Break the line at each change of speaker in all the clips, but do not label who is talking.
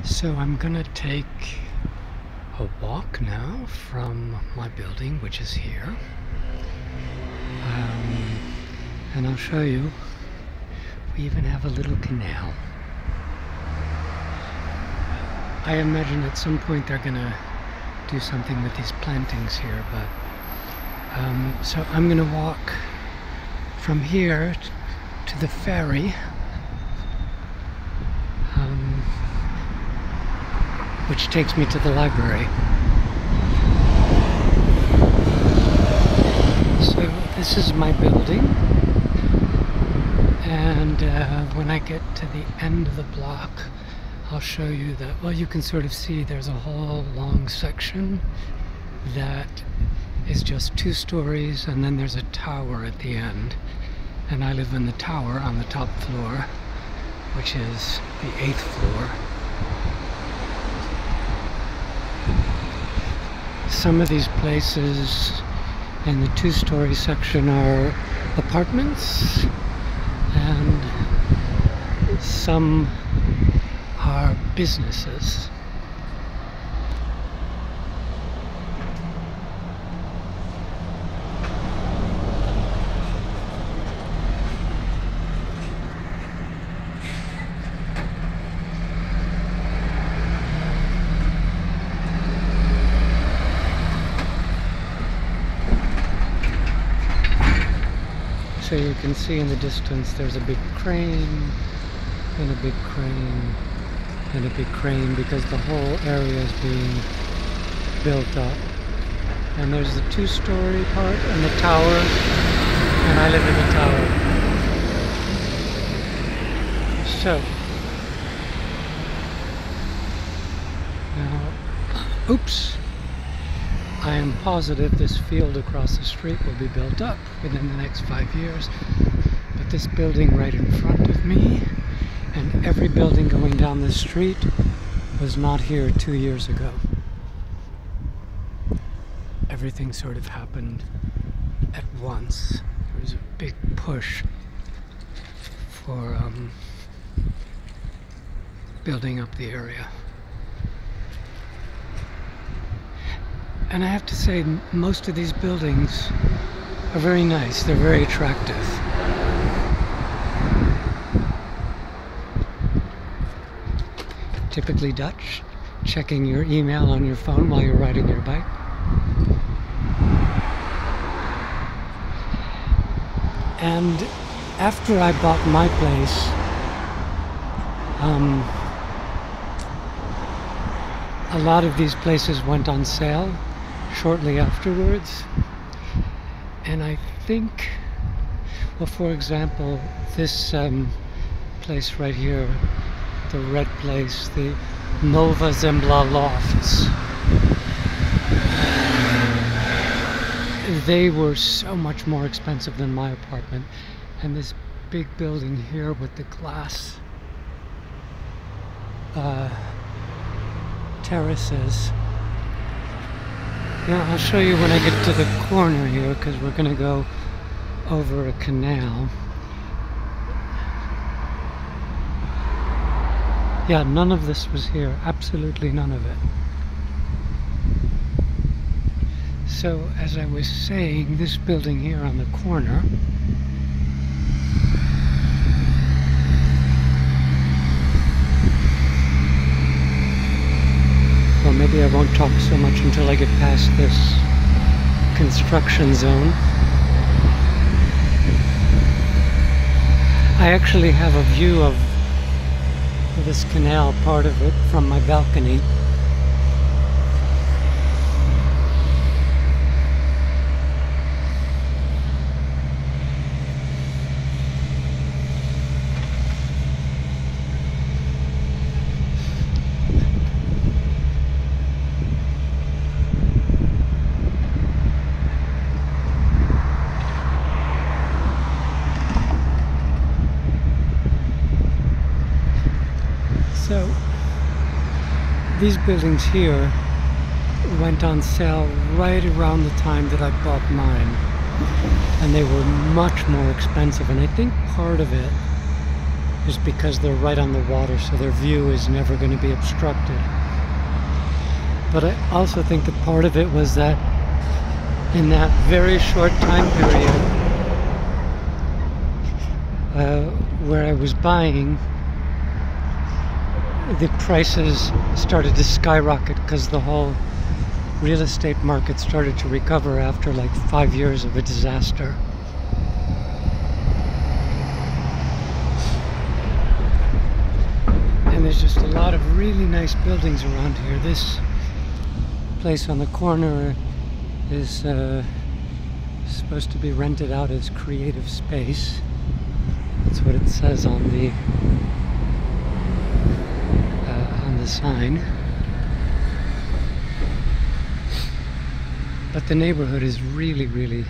So I'm gonna take a walk now from my building, which is here, and I'll show you. We even have a little canal. I imagine at some point they're gonna do something with these plantings here, but so I'm gonna walk from here to the ferry, which takes me to the library. So this is my building, and when I get to the end of the block, I'll show you that, well, you can sort of see there's a whole long section that is just 2 stories, and then there's a tower at the end. And I live in the tower on the top floor, which is the 8th floor. Some of these places in the 2-story section are apartments, and some are businesses. So you can see in the distance there's a big crane, and a big crane, and a big crane, because the whole area is being built up. And there's the 2-story part and the tower, and I live in the tower. So, now, oops! I am positive this field across the street will be built up within the next 5 years. But this building right in front of me, and every building going down this street, was not here 2 years ago. Everything sort of happened at once. There was a big push for building up the area. And I have to say, most of these buildings are very nice. They're very attractive. Typically Dutch, checking your email on your phone while you're riding your bike. And after I bought my place, a lot of these places went on sale shortly afterwards. And I think, well, for example, this place right here, the red place, the Nova Zembla Lofts, they were so much more expensive than my apartment. And this big building here with the glass terraces. Yeah, I'll show you when I get to the corner here, because we're going to go over a canal. Yeah, none of this was here. Absolutely none of it. So, as I was saying, this building here on the corner, well, maybe I won't talk so much until I get past this construction zone. I actually have a view of this canal, part of it, from my balcony. So, these buildings here went on sale right around the time that I bought mine. And they were much more expensive. And I think part of it is because they're right on the water, so their view is never going to be obstructed. But I also think that part of it was that in that very short time period where I was buying, the prices started to skyrocket because the whole real estate market started to recover after like 5 years of a disaster. And there's just a lot of really nice buildings around here. This place on the corner is supposed to be rented out as creative space. That's what it says on the sign. But the neighborhood is really, really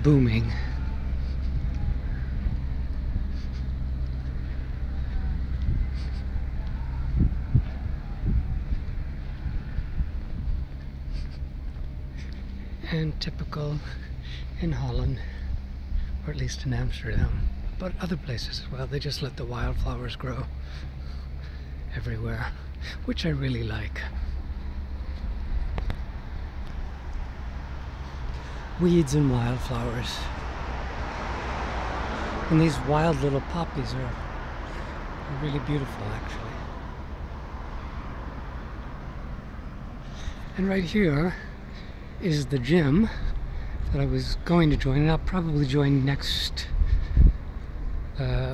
booming. And typical in Holland, or at least in Amsterdam, but other places as well. They just let the wildflowers grow everywhere, which I really like. Weeds and wildflowers. And these wild little poppies are really beautiful, actually. And right here is the gym that I was going to join, and I'll probably join next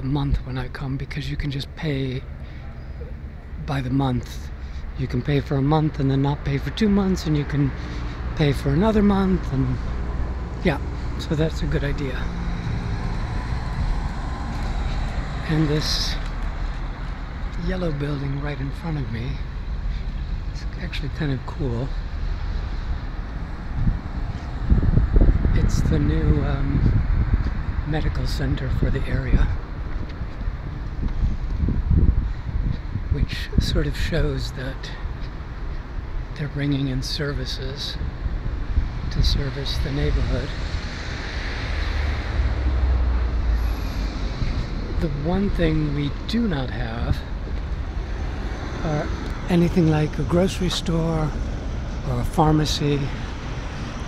month when I come, because you can just pay by the month. You can pay for a month and then not pay for 2 months, and you can pay for another month, and yeah, so that's a good idea. And this yellow building right in front of me is actually kind of cool. It's the new medical center for the area, which sort of shows that they're bringing in services to service the neighborhood. The one thing we do not have are anything like a grocery store or a pharmacy.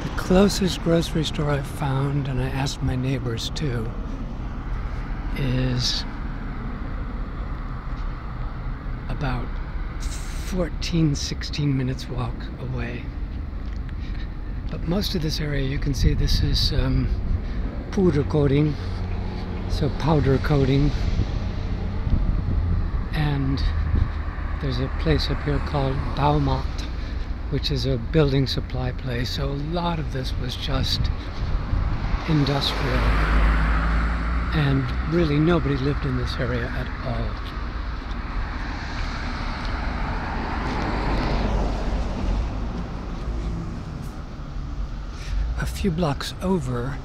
The closest grocery store I've found, and I asked my neighbors too, is about 14-16 minutes walk away. But most of this area, you can see this is powder coating, so powder coating. And there's a place up here called Baumat, which is a building supply place. So a lot of this was just industrial, and really nobody lived in this area at all. A few blocks over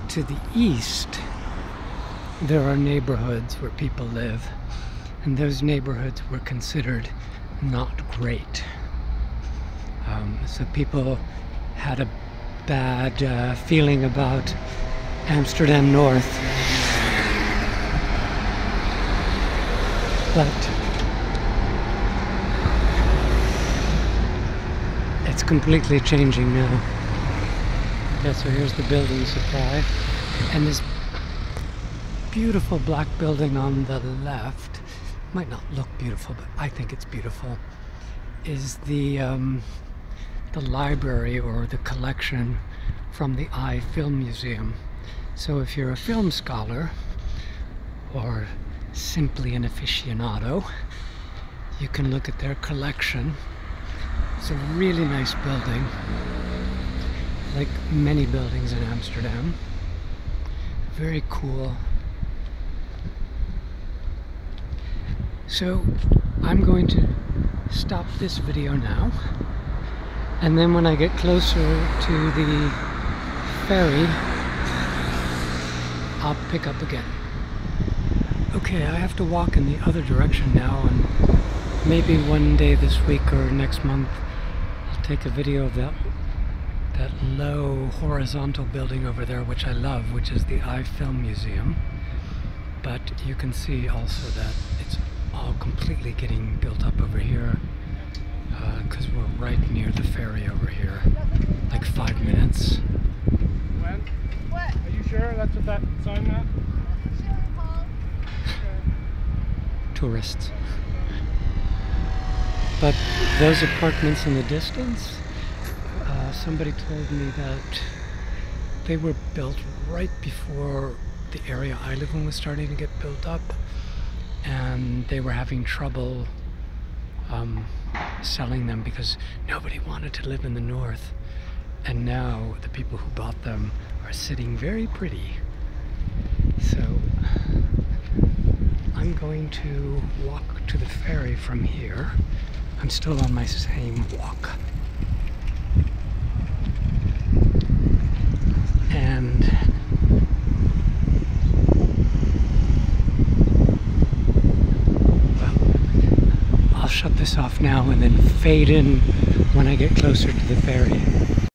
to the east, there are neighborhoods where people live, and those neighborhoods were considered not great. So people had a bad feeling about Amsterdam North. But it's completely changing now. Yeah, so here's the building supply, and this beautiful black building on the left, might not look beautiful, but I think it's beautiful, is the library or the collection from the Eye Film Museum. So if you're a film scholar or simply an aficionado, you can look at their collection. It's a really nice building, like many buildings in Amsterdam. Very cool. So I'm going to stop this video now, and then when I get closer to the ferry, I'll pick up again. Okay, I have to walk in the other direction now, and maybe one day this week or next month I'll take a video of that low horizontal building over there, which I love, which is the Eye Film Museum. But you can see also that it's all completely getting built up over here, because we're right near the ferry over here, like 5 minutes.
When? What? Are you sure that's what that sign meant?
Tourists. But those apartments in the distance, somebody told me that they were built right before the area I live in was starting to get built up, and they were having trouble selling them because nobody wanted to live in the north. And now the people who bought them are sitting very pretty. So I'm going to walk to the ferry from here. I'm still on my same walk. And well, I'll shut this off now and then fade in when I get closer to the ferry.